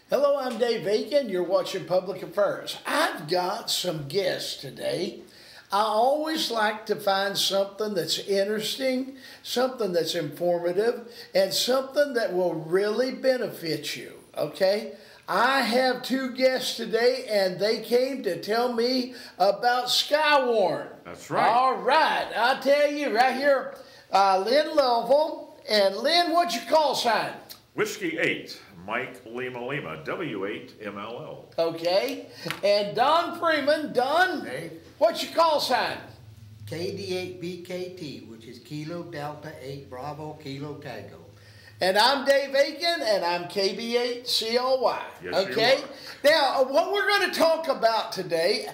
Hello, I'm Dave Aiken. You're watching Public Affairs. I've got some guests today. I always like to find something that's interesting, something that's informative, and something that will really benefit you, okay? I have two guests today, and they came to tell me about Skywarn. That's right. All right. I'll tell you right here, Lynn Lovell. And Lynn, what's your call sign? Whiskey 8, Mike Lima Lima, W8MLL. Okay. And Don Freeman. Don, Hey. what's your call sign? KD8BKT, which is Kilo Delta 8 Bravo Kilo Tango. And I'm Dave Aiken, and I'm KB8CLY. Yes, okay? you are. Now, what we're going to talk about today,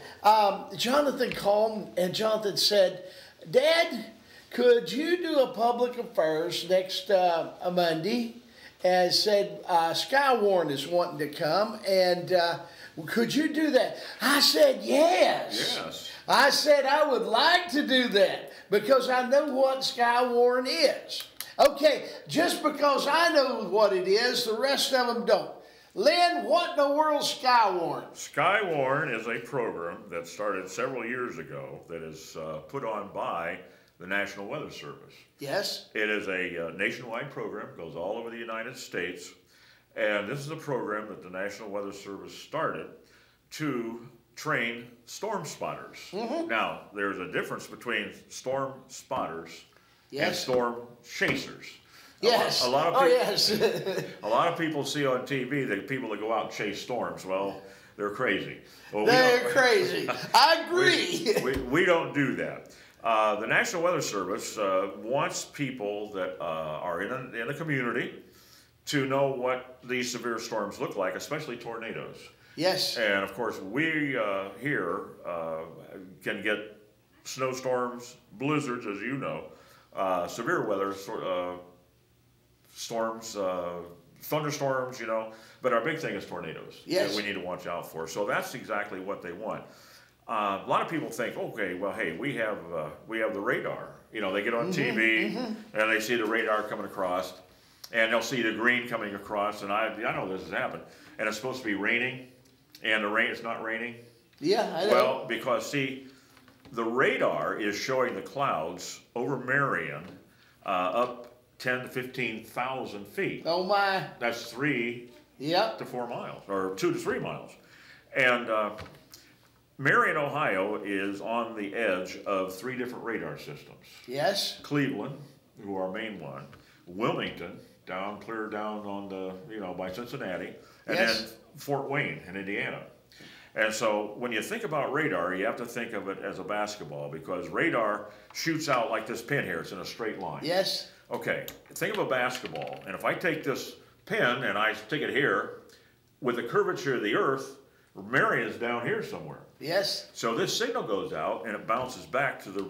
Jonathan called, and Jonathan said, Dad, could you do a public affairs next Monday? And said, Skywarn is wanting to come, and could you do that? I said, yes. Yes. I said, I would like to do that because I know what Skywarn is. Okay, just because I know what it is, the rest of them don't. Lynn, what in the world's Skywarn? Skywarn is a program that started several years ago that is put on by the National Weather Service. Yes. It is a nationwide program, goes all over the United States, and this is a program that the National Weather Service started to train storm spotters. Mm-hmm. Now, there's a difference between storm spotters and Yes. storm chasers. Yes. A lot of oh, people, yes. a lot of people see on TV that people that go out and chase storms. Well, they're crazy. Well, They're crazy. I agree. we don't do that. The National Weather Service wants people that are in a community to know what these severe storms look like, especially tornadoes. Yes. And of course, we here can get snowstorms, blizzards, as you know, severe weather storms, thunderstorms, you know. But our big thing is tornadoes Yes. that we need to watch out for. So that's exactly what they want. A lot of people think, okay, well, hey, we have the radar. You know, they get on TV and they see the radar coming across, and they'll see the green coming across. And I know this has happened, and it's supposed to be raining, and it's not raining. Yeah, I know. Well, because see, the radar is showing the clouds over Marion up 10 to 15,000 feet. Oh, my. That's 3 Yep. to 4 miles, or 2 to 3 miles, and Marion, Ohio is on the edge of 3 different radar systems. Yes. Cleveland, who are our main one, Wilmington, clear down on the, by Cincinnati, and Yes. then Fort Wayne in Indiana. And so when you think about radar, you have to think of it as a basketball because radar shoots out like this pin here. It's in a straight line. Yes. Okay, think of a basketball, and if I take this pin and I stick it here, with the curvature of the earth, Marion is down here somewhere. Yes. So this signal goes out and it bounces back to the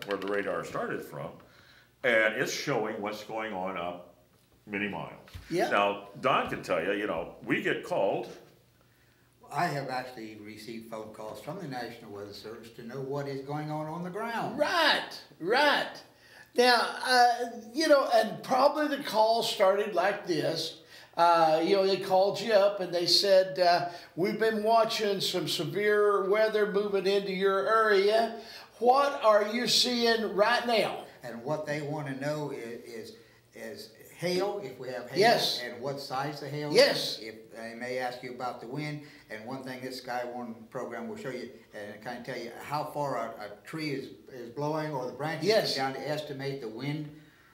where the radar started from, and it's showing what's going on up many miles. Yeah. Now Don can tell you, we get called. I have actually received phone calls from the National Weather Service to know what is going on the ground. Right. Right. Now, and probably the call started like this. They called you up and they said, we've been watching some severe weather moving into your area. What are you seeing right now? And what they want to know is hail, if we have hail, Yes. and what size the hail Yes. is. If they may ask you about the wind, and one thing this Skywarn program will show you, and kind of tell you how far a tree is blowing or the branches Yes. down to estimate the wind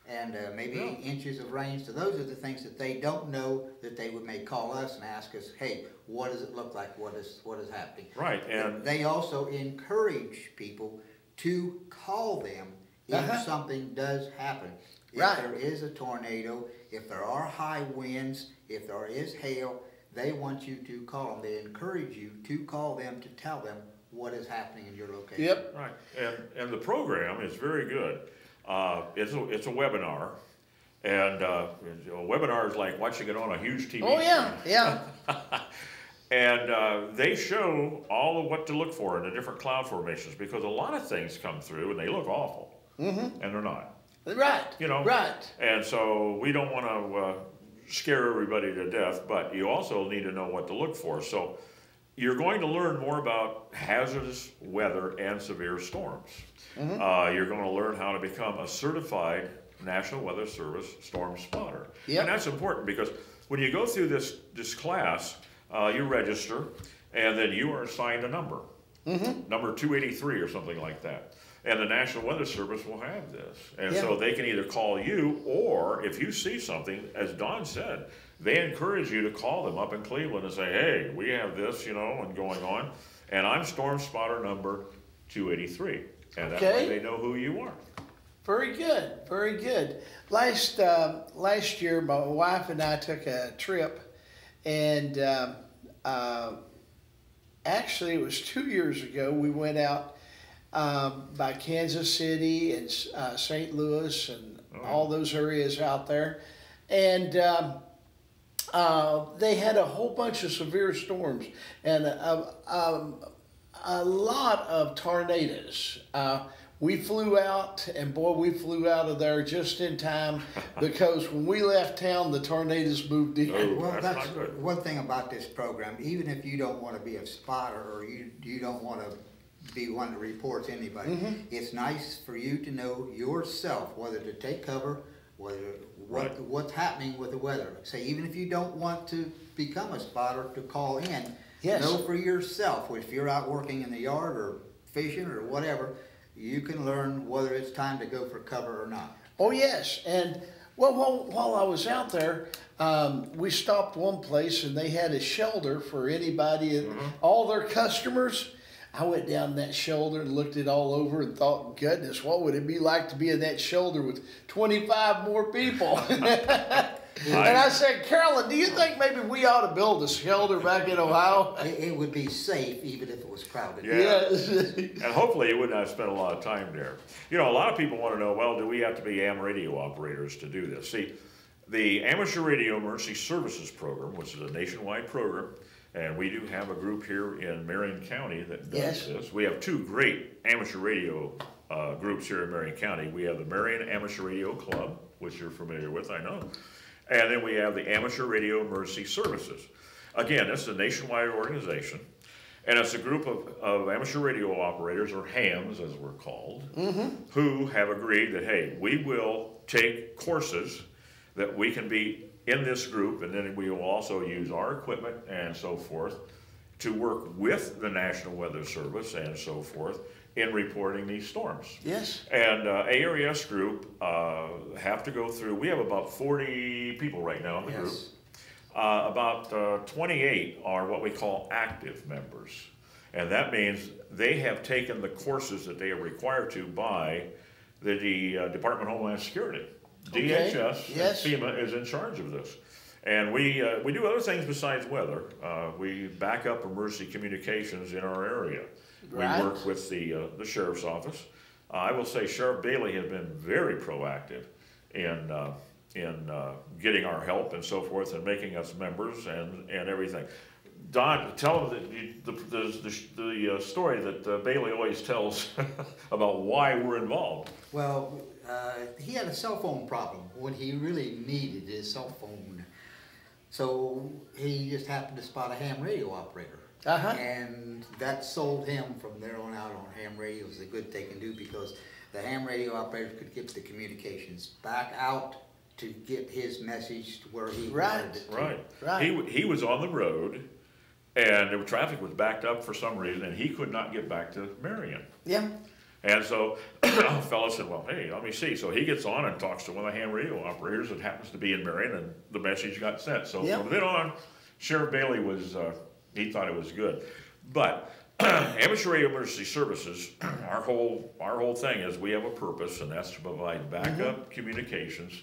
and maybe inches of rain. So those are the things that they don't know that they may call us and ask us, hey, what does it look like? What is happening? Right, and They also encourage people to call them if something does happen. If Right. there is a tornado, if there are high winds, if there is hail, they want you to call them. They encourage you to call them to tell them what is happening in your location. Yep. Right, and the program is very good. It's a webinar, and a webinar is like watching it on a huge TV. Oh, yeah, yeah. And they show all of what to look for in the different cloud formations because a lot of things come through and they look awful, and they're not. Right. You know. Right. And so we don't want to scare everybody to death, but you also need to know what to look for. So you're going to learn more about hazardous weather and severe storms. You're going to learn how to become a certified National Weather Service storm spotter. Yep. And that's important because when you go through this class, you register, and then you are assigned a number, number 283 or something like that. And the National Weather Service will have this. And so they can either call you, or if you see something, as Don said, they encourage you to call them up in Cleveland and say, hey, we have this, you know, and going on. And I'm storm spotter number 283. And that way they know who you are. Very good, very good. Last year, my wife and I took a trip, and actually it was 2 years ago. We went out by Kansas City and St. Louis and all those areas out there, and they had a whole bunch of severe storms and a lot of tornadoes. We flew out, and boy, we flew out of there just in time because when we left town, the tornadoes moved in. Well, that's one thing about this program. Even if you don't want to be a spotter, or you don't want to be one that reports anybody, it's nice for you to know yourself whether to take cover, what's happening with the weather. Say, even if you don't want to become a spotter, to call in, know for yourself. If you're out working in the yard or fishing or whatever, you can learn whether it's time to go for cover or not. Oh yes, and well, while I was out there, we stopped one place and they had a shelter for anybody, all their customers. I went down that shoulder and looked it all over and thought, goodness, what would it be like to be in that shoulder with 25 more people? And I said, Carolyn, do you think maybe we ought to build a shelter back in Ohio? It would be safe even if it was crowded. Yes. And hopefully you wouldn't have spent a lot of time there. You know, a lot of people want to know, well, do we have to be AM radio operators to do this? See, the Amateur Radio Emergency Services Program, which is a nationwide program, and we do have a group here in Marion County that does this. We have two great amateur radio groups here in Marion County. We have the Marion Amateur Radio Club, which you're familiar with, I know. And then we have the Amateur Radio Emergency Services. Again, this is a nationwide organization, and it's a group of amateur radio operators, or hams as we're called, who have agreed that, hey, we will take courses that we can be in this group, and then we will also use our equipment and so forth to work with the National Weather Service and so forth in reporting these storms. Yes. And ARES group have to go through, we have about 40 people right now in the group. About 28 are what we call active members. And that means they have taken the courses that they are required to by the Department of Homeland Security. DHS and FEMA is in charge of this. And we do other things besides weather. We back up emergency communications in our area. Right. We work with the sheriff's office. I will say Sheriff Bailey has been very proactive in getting our help and so forth, and making us members and everything. Don, tell them the story that Bailey always tells about why we're involved. Well, he had a cell phone problem when he really needed his cell phone. So he just happened to spot a ham radio operator. And that sold him from there on out on ham radio. Is a good they can do, because the ham radio operator could get the communications back out to get his message to where he wanted it to. Right. He was on the road, and the traffic was backed up for some reason, and he could not get back to Marion. Yeah. And so a fellow said, well, hey, let me see. So he gets on and talks to one of the ham radio operators that happens to be in Marion, and the message got sent. So from then on, Sheriff Bailey was, he thought it was good. But Amateur Radio Emergency Services, our whole thing is we have a purpose, and that's to provide backup communications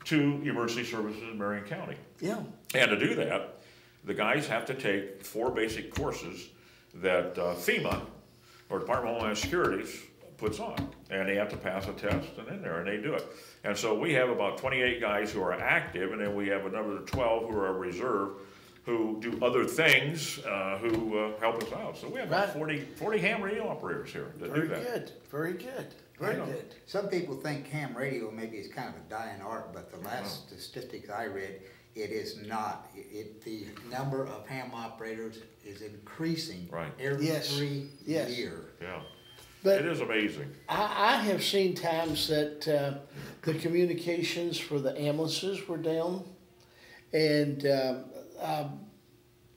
to emergency services in Marion County. Yeah. And to do that, the guys have to take 4 basic courses that FEMA, or Department of Homeland Security, puts on. And they have to pass a test and in there, and they do it. And so we have about 28 guys who are active, and then we have another 12 who are reserve, who do other things, who help us out. So we have about 40 ham radio operators here that do that. Very good. Very good. Some people think ham radio maybe is kind of a dying art, but the last statistics I read, it is not. The number of ham operators is increasing every year. Yeah. But it is amazing. I have seen times that the communications for the ambulances were down, and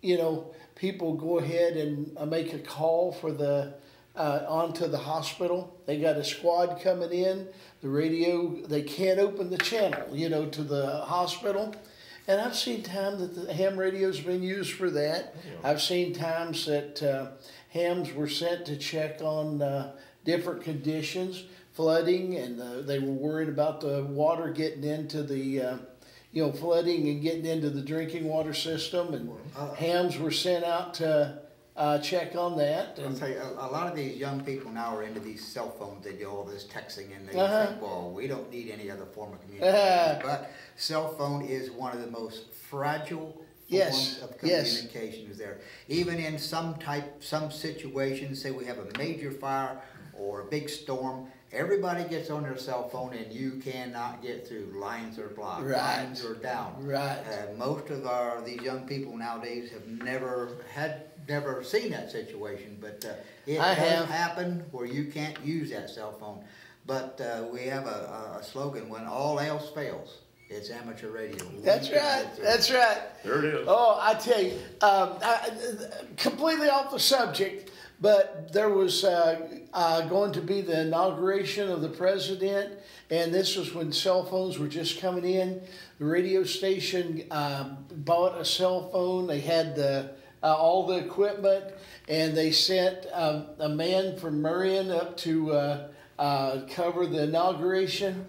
you know, people go ahead and make a call for the onto the hospital. They got a squad coming in. The radio, they can't open the channel, you know, to the hospital. And I've seen times that the ham radio's been used for that. Yeah. I've seen times that hams were sent to check on different conditions, flooding, and they were worried about the water getting into the, you know, flooding and getting into the drinking water system. And hams were sent out to check on that. I'll tell you, a lot of these young people now are into these cell phones. They do all this texting, and they think, well, we don't need any other form of communication. But cell phone is one of the most fragile forms of communication there. Even in some situations, say we have a major fire or a big storm, everybody gets on their cell phone and you cannot get through. Lines are blocked, lines are down. Most of these young people nowadays have never seen that situation, but it does happen where you can't use that cell phone. But we have a slogan: when all else fails, it's amateur radio. That's right. That's right. There it is. Oh, I tell you, completely off the subject, but there was going to be the inauguration of the president, and this was when cell phones were just coming in. The radio station bought a cell phone. They had all the equipment, and they sent a man from Marion up to cover the inauguration.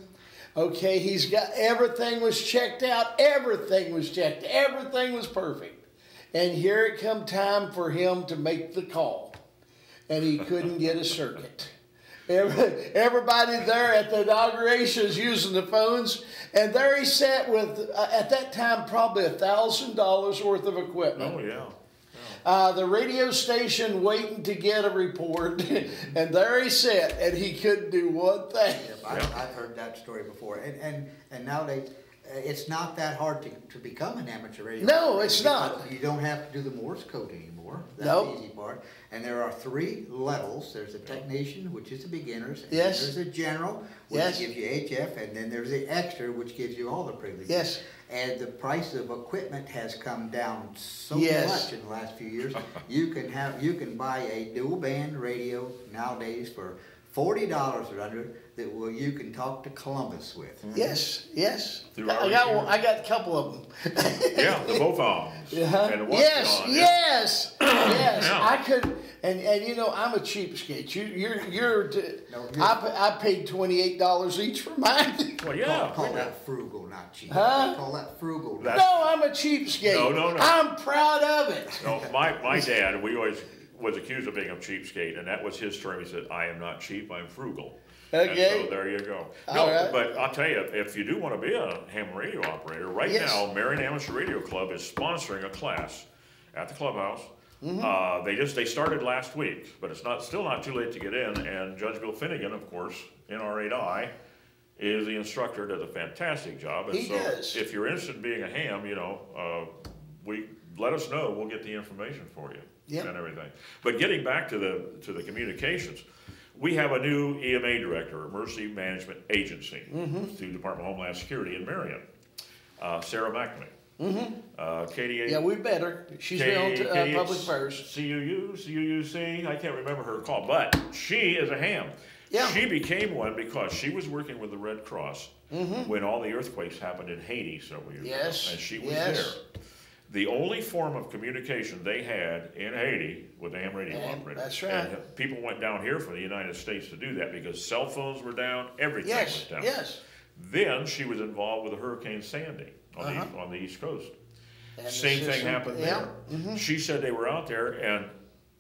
Okay, he's got, everything was checked out, everything was checked, everything was perfect. And here it come time for him to make the call, and he couldn't get a circuit. Everybody there at the inauguration is using the phones, and there he sat with, at that time, probably $1,000 worth of equipment. Oh, yeah. The radio station waiting to get a report, and there he sat, and he couldn't do one thing. I've heard that story before, and nowadays it's not that hard to become an amateur radio. No, it's not. You don't have to do the Morse code anymore. That's the easy part. And there are 3 levels. There's a technician, which is the beginners. And there's a general, which gives you HF, and then there's the extra, which gives you all the privileges. And the price of equipment has come down so much in the last few years. You can buy a dual band radio nowadays for $40 or under that you can talk to Columbus with. Yes. I got a couple of them. Yeah, the both arms. And the yes. I could, and you know, I'm a cheapskate. I paid $28 each for mine. Well, yeah. Call that frugal, not cheap. Call that frugal. No, I'm a cheapskate. No. I'm proud of it. No, my dad, we always was accused of being a cheapskate, and that was his term. He said, "I am not cheap, I'm frugal." Okay. And so there you go. Right. But I'll tell you, if you do want to be a ham radio operator, right now, Marion Amateur Radio Club is sponsoring a class at the clubhouse. They started last week, but it's still not too late to get in. And Judge Bill Finnegan, of course, NR8I, is the instructor. Does a fantastic job. And he does. If you're interested in being a ham, you know, let us know. We'll get the information for you. And everything. But getting back to the communications, we have a new EMA director, Emergency Management Agency, through Department of Homeland Security in Marion, Sarah McNamee. Katie. Yeah, we better. She's been on Public Affairs. CUC, I can't remember her call, but she is a ham. Yeah. She became one because she was working with the Red Cross when all the earthquakes happened in Haiti several years ago, and she was there. The only form of communication they had in Haiti was the ham radio operator. That's right. And people went down here from the United States to do that because cell phones were down, everything was down. Then she was involved with Hurricane Sandy on the East Coast. Same thing happened there. She said they were out there and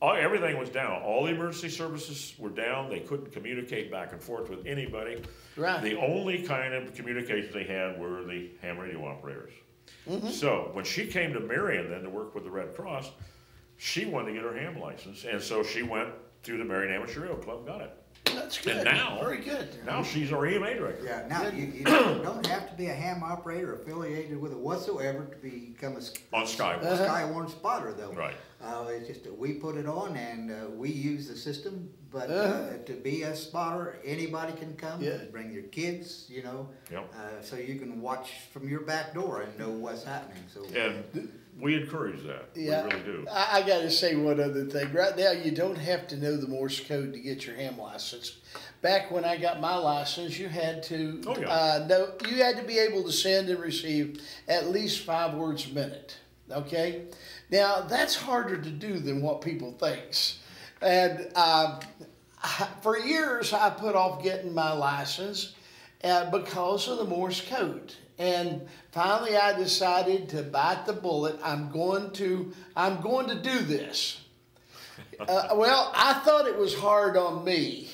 everything was down. All the emergency services were down. They couldn't communicate back and forth with anybody. Right. The only kind of communications they had were the ham radio operators. So when she came to Marion then to work with the Red Cross, she wanted to get her ham license, and so she went through the Marion Amateur Radio Club, got it. That's good. And now, very good. Now she's our EMA director. Yeah, now you don't have to be a ham operator affiliated with it whatsoever to become On Skywarn. Skywarn spotter, though. Right. It's just that we put it on and we use the system, but to be a spotter, anybody can come. Yeah. Bring your kids, you know, Yep. so you can watch from your back door and know what's happening. So. And we encourage that. Yeah, We really do. I got to say one other thing. Right now, you don't have to know the Morse code to get your ham license. Back when I got my license, you had to know. You had to be able to send and receive at least 5 words a minute. Okay, now that's harder to do than what people thinks. And for years, I put off getting my license because of the Morse code. And finally, I decided to bite the bullet. I'm going to do this. Well, I thought it was hard on me.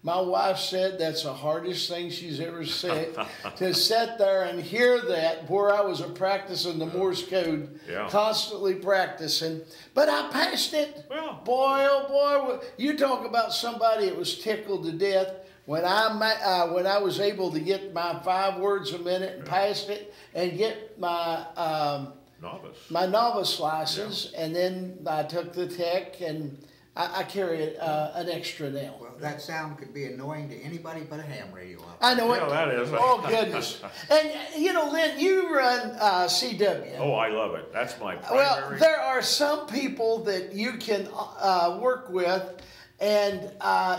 My wife said that's the hardest thing she's ever said, to sit there and hear that where I was practicing the Morse code, constantly practicing. But I passed it. Well, boy, oh boy, you talk about somebody that was tickled to death. When I was able to get my 5 words a minute and pass it and get my novice license, and then I took the tech, and I carry an extra now. Well, that sound could be annoying to anybody but a ham radio operator. I know it. Yeah, that is. Oh, goodness. And, you know, Lynn, you run CW. Oh, I love it. That's my primary. Well, there are some people that you can work with, and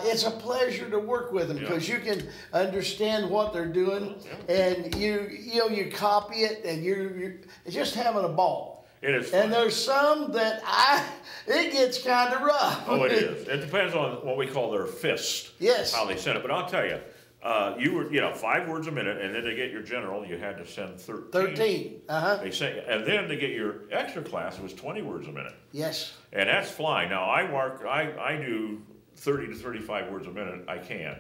it's a pleasure to work with them because you can understand what they're doing, and you copy it, and you're just having a ball. It is fun. And there's some that it gets kind of rough. Oh, it is. It depends on what we call their fist. Yes. How they send it. But I'll tell you, you were 5 words a minute, and then to get your general, you had to send 13. 13. They say, and then to get your extra class, it was 20 words a minute. Yes. And that's flying. Now I do 30 to 35 words a minute. I can,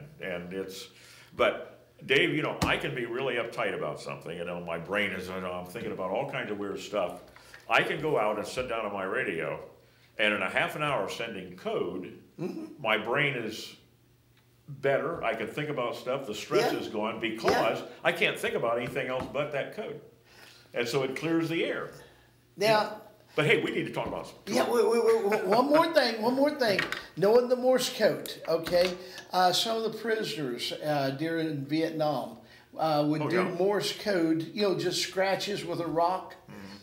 but Dave, I can be really uptight about something. My brain is, I'm thinking about all kinds of weird stuff. I can go out and sit down on my radio, and in a half an hour of sending code, my brain is better. I can think about stuff. The stress is gone because I can't think about anything else but that code. And so it clears the air. Now, but hey, we need to talk about some. Yeah, one more thing. Knowing the Morse code, okay? Some of the prisoners during Vietnam would do Morse code, just scratches with a rock,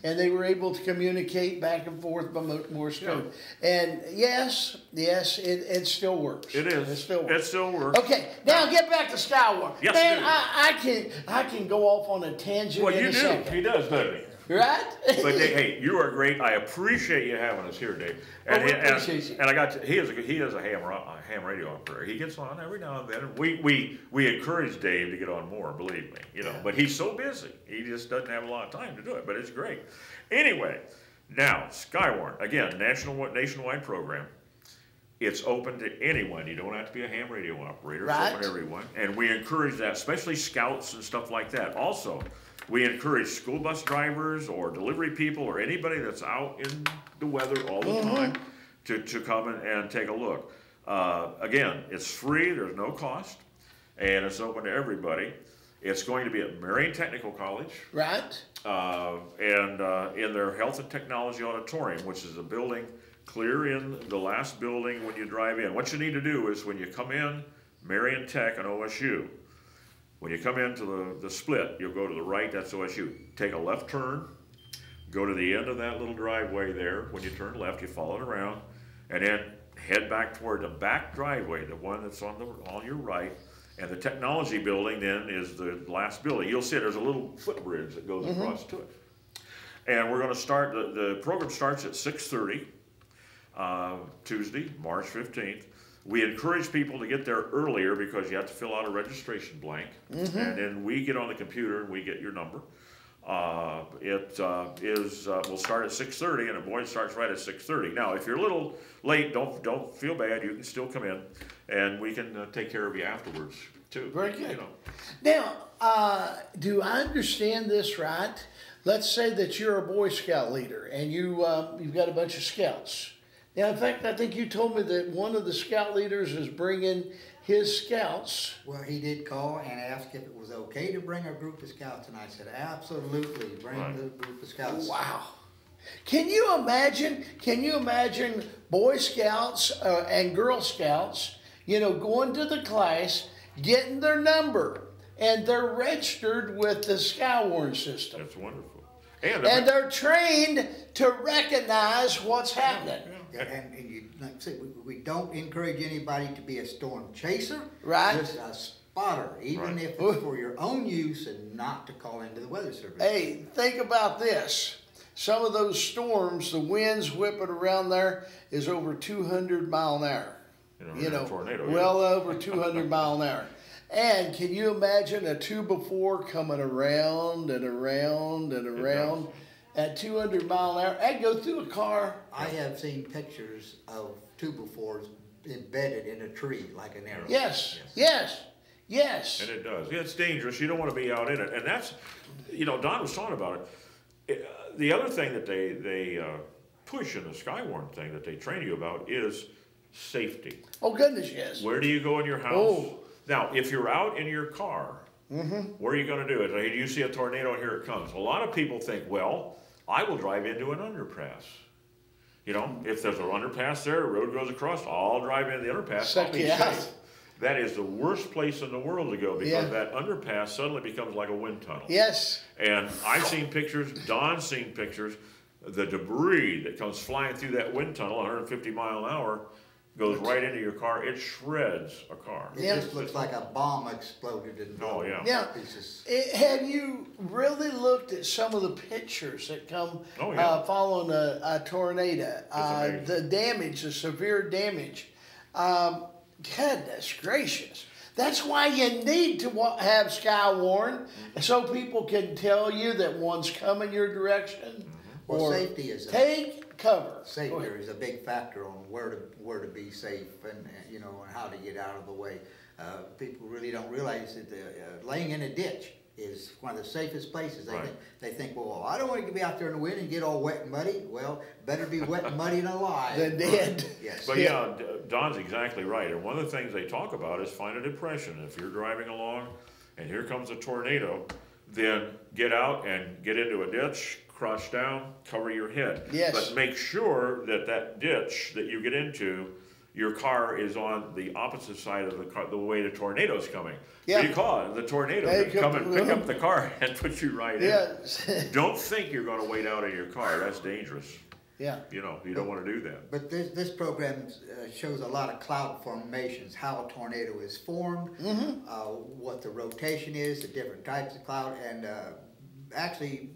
and they were able to communicate back and forth by Morse code. And yes, it still works. It is. It still works. It still works. Okay, now get back to Skywarn. Yes, Man, I can go off on a tangent in a second. He does, doesn't he? Right? But Dave, hey, you are great. I appreciate you having us here, Dave. And, we appreciate you. And he is a ham radio operator. He gets on every now and then. And we encourage Dave to get on more, believe me. But he's so busy. He just doesn't have a lot of time to do it. But it's great. Anyway, now Skywarn, again, nationwide program. It's open to anyone. You don't have to be a ham radio operator. It's open to everyone. And we encourage that, especially scouts and stuff like that. Also, we encourage school bus drivers or delivery people or anybody that's out in the weather all the time to come and take a look. Again, it's free. There's no cost. And it's open to everybody. It's going to be at Marion Technical College. Right. And in their Health and Technology Auditorium, which is a building clear in the last building when you drive in. What you need to do is when you come in, Marion Tech and OSU, when you come into the split, you'll go to the right, that's OSU. Take a left turn, go to the end of that little driveway there. When you turn left, you follow it around, and then head back toward the back driveway, the one that's on your right. And the technology building then is the last building. You'll see there's a little footbridge that goes across to it. And we're going to start, the program starts at 6:30, Tuesday, March 15th. We encourage people to get there earlier because you have to fill out a registration blank. And then we get on the computer and we get your number. We'll start at 6:30, and it starts right at 6:30. Now, if you're a little late, don't feel bad. You can still come in, and we can take care of you afterwards too. Very good. Now, do I understand this right? Let's say that you're a Boy Scout leader, and you've got a bunch of scouts. Now, in fact, I think you told me that one of the scout leaders is bringing his scouts. Well, he did call and ask if it was okay to bring a group of scouts, and I said, absolutely, bring the group of scouts. Wow. Can you imagine? Can you imagine Boy Scouts and Girl Scouts, you know, going to the class, getting their number, and they're registered with the Skywarn system. That's wonderful. And they're trained to recognize what's happening. And you, like I said, we don't encourage anybody to be a storm chaser. Right. Just a spotter, even if it's for your own use and not to call into the Weather Service. Hey, think about this. Some of those storms, the winds whipping around there is over 200 mile an hour. You know, tornado, well over 200 mile an hour. And can you imagine a 2x4 coming around and around and around at 200 mile an hour? That'd go through a car. I have seen pictures of 2x4s embedded in a tree like an arrow. Yes, yes, yes. And it does. Yeah, it's dangerous. You don't want to be out in it. And that's, you know, Don was talking about it. The other thing that they push in the Skywarn thing that they train you about is safety. Oh, goodness, yes. Where do you go in your house? Oh. Now, if you're out in your car, where are you going to do it? Hey, do you see a tornado? Here it comes. A lot of people think, well, I will drive into an underpass. You know, if there's an underpass there, a road goes across, I'll drive into the underpass. I'll be safe. That is the worst place in the world to go because that underpass suddenly becomes like a wind tunnel. Yes. And I've seen pictures, Don's seen pictures, the debris that comes flying through that wind tunnel, 150 mile an hour, goes right into your car. It shreds a car. It just looks like a bomb exploded in pieces. Have you really looked at some of the pictures that come following a tornado? The damage, the severe damage. Goodness gracious. That's why you need to have Skywarn so people can tell you that one's coming your direction. Well, or safety is take cover. Safety is a big factor on where to be safe and you know and how to get out of the way. People really don't realize that laying in a ditch is one of the safest places. They think, well, I don't want to be out there in the wind and get all wet and muddy. Well, better be wet and muddy than alive. Than dead. Yes. But yeah, Don's exactly right. And one of the things they talk about is find a depression. If you're driving along and here comes a tornado, then get out and get into a ditch, crouch down, cover your head. Yes. But make sure that that ditch that you get into, your car is on the opposite side of the car, the way the tornado's coming. Yeah. Because the tornado can come and pick up the car and put you right in. Don't think you're going to wait out in your car. That's dangerous. Yeah. You know, you don't want to do that. But this program shows a lot of cloud formations, how a tornado is formed, what the rotation is, the different types of cloud, and actually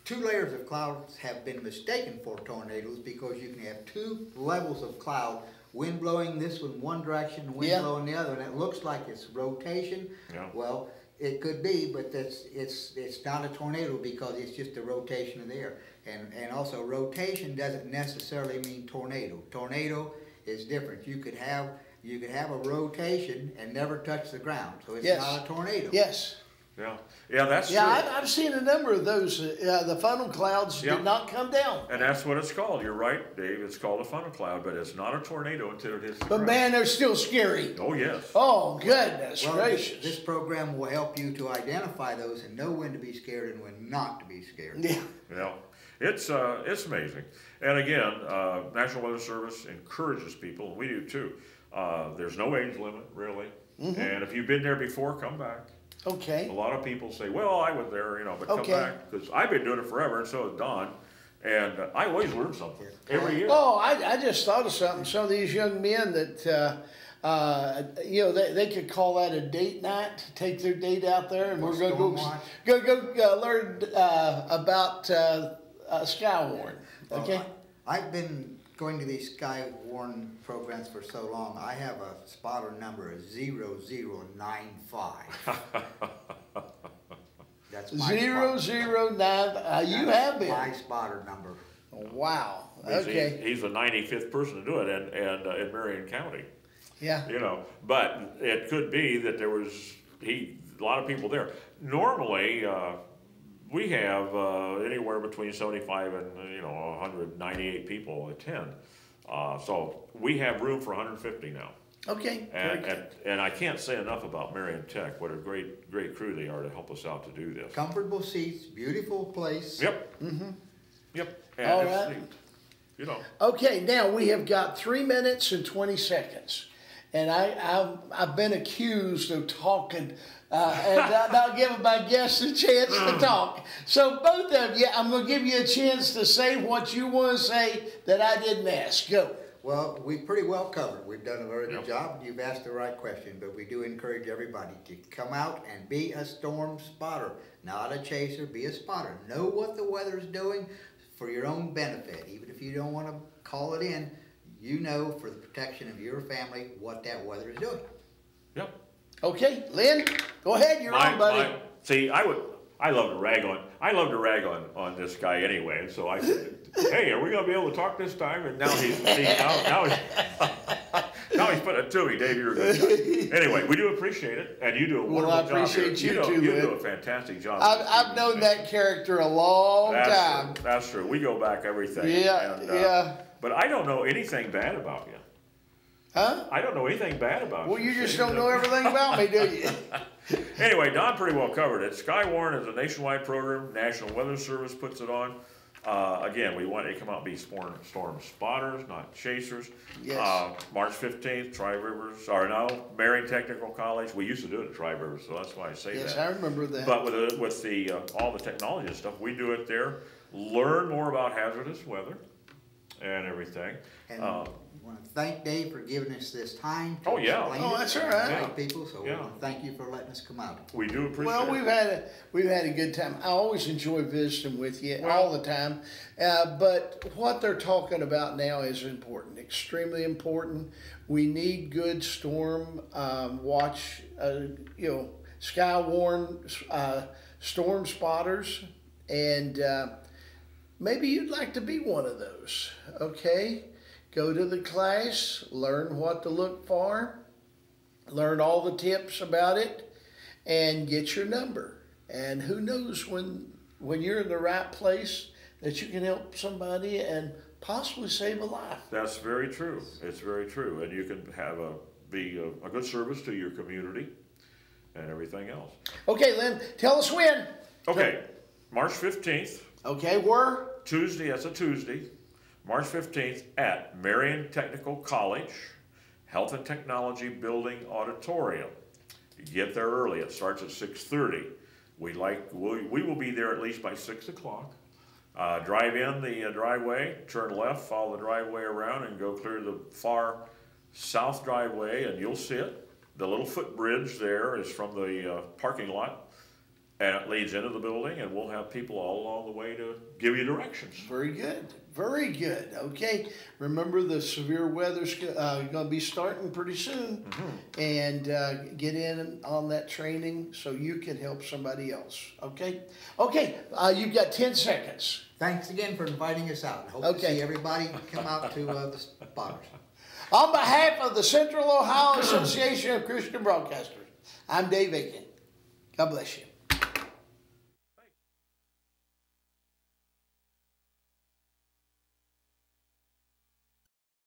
2 layers of clouds have been mistaken for tornadoes because you can have 2 levels of cloud, wind blowing this one direction, wind blowing the other, and it looks like it's rotation. Yeah. Well, it could be, but it's not a tornado because it's just a rotation of the air. And also rotation doesn't necessarily mean tornado. Tornado is different. You could have a rotation and never touch the ground, so it's not a tornado. Yes. Yeah, that's true. I've seen a number of those. The funnel clouds did not come down. And that's what it's called. You're right, Dave. It's called a funnel cloud, but it's not a tornado until it hits the ground. But man, they're still scary. Oh, yes. Oh, goodness gracious. This program will help you to identify those and know when to be scared and when not to be scared. Yeah. It's amazing. And again, National Weather Service encourages people, and we do too. There's no age limit, really. And if you've been there before, come back. Okay. A lot of people say, well, I was there, you know, but come back. Because I've been doing it forever, and so has Don. And I always learn something every year. Oh, I just thought of something. Some of these young men that, you know, they could call that a date night, take their date out there, and we're going to go learn about Skywarn. Okay? Well, I've been going to these Skywarn programs for so long. I have a spotter number of 0095. That's my 009. You have been. My spotter number. Wow. Okay. He's the 95th person to do it in Marion County. Yeah. You know, but it could be that there was a lot of people there. Normally, we have anywhere between 75 and 198 people attend. So we have room for 150 now. Okay. And I can't say enough about Marion Tech. What a great crew they are to help us out to do this. Comfortable seats, beautiful place. Yep. Yep. And All it's right. neat, you know. Okay, now we have got 3 minutes and 20 seconds. And I've been accused of talking and not giving my guests a chance to talk. So both of you, I'm going to give you a chance to say what you want to say that I didn't ask. Go. Well, we pretty well covered. We've done a very good job. You've asked the right question, but we do encourage everybody to come out and be a storm spotter, not a chaser. Be a spotter. Know what the weather is doing for your own benefit. Even if you don't want to call it in, you know for the protection of your family what that weather is doing. Yep. Okay, Lynn, go ahead. You're on, buddy. See, I love to rag on this guy anyway, and so I said, "Hey, are we going to be able to talk this time?" And now he's putting it to me. Dave, you're a good guy. Anyway, we do appreciate it, and you do a wonderful job. Well, I appreciate you too, You Lynn. do a fantastic job. I've known that character a long time. True. That's true. We go back everything. Yeah, yeah. But I don't know anything bad about you. Huh? I don't know anything bad about you. Well, you just don't know everything about me, do you? Anyway, Don pretty well covered it. Skywarn is a nationwide program. National Weather Service puts it on. Again, we want to come out and be storm spotters, not chasers. Yes. March 15th, Marion Technical College. We used to do it at Tri-Rivers, so that's why I say that. Yes, I remember that. But with all the technology and stuff, we do it there. Learn more about hazardous weather and everything. And I want to thank Dave for giving us this time to Oh, yeah. explain Oh, it that's to all right. right people. So Yeah. we want to thank you for letting us come out. We do appreciate Well, it. we've had a good time. I always enjoy visiting with you Well- all the time. But what they're talking about now is important, extremely important. We need good storm watch, Skywarn storm spotters, and maybe you'd like to be one of those. Okay, go to the class, learn what to look for, learn all the tips about it, and get your number. And who knows when you're in the right place that you can help somebody and possibly save a life. That's very true. It's very true. And you can be a good service to your community and everything else. Okay, Lynn, tell us when. Okay, March 15th. Okay, where? Tuesday, that's a Tuesday, March 15th at Marion Technical College, Health and Technology Building Auditorium. You get there early. It starts at 6:30. We will be there at least by 6 o'clock. Drive in the driveway, turn left, follow the driveway around, and go clear the far south driveway, and you'll see it. The little footbridge there is from the parking lot. And it leads into the building, and we'll have people all along the way to give you directions. Very good. Very good. Okay. Remember, the severe weather's going to be starting pretty soon. Mm-hmm. And get in on that training so you can help somebody else. Okay? Okay. You've got 10 seconds. Thanks again for inviting us out. Hope to see everybody come out to the spotters. On behalf of the Central Ohio Association of Christian Broadcasters, I'm Dave Aiken. God bless you.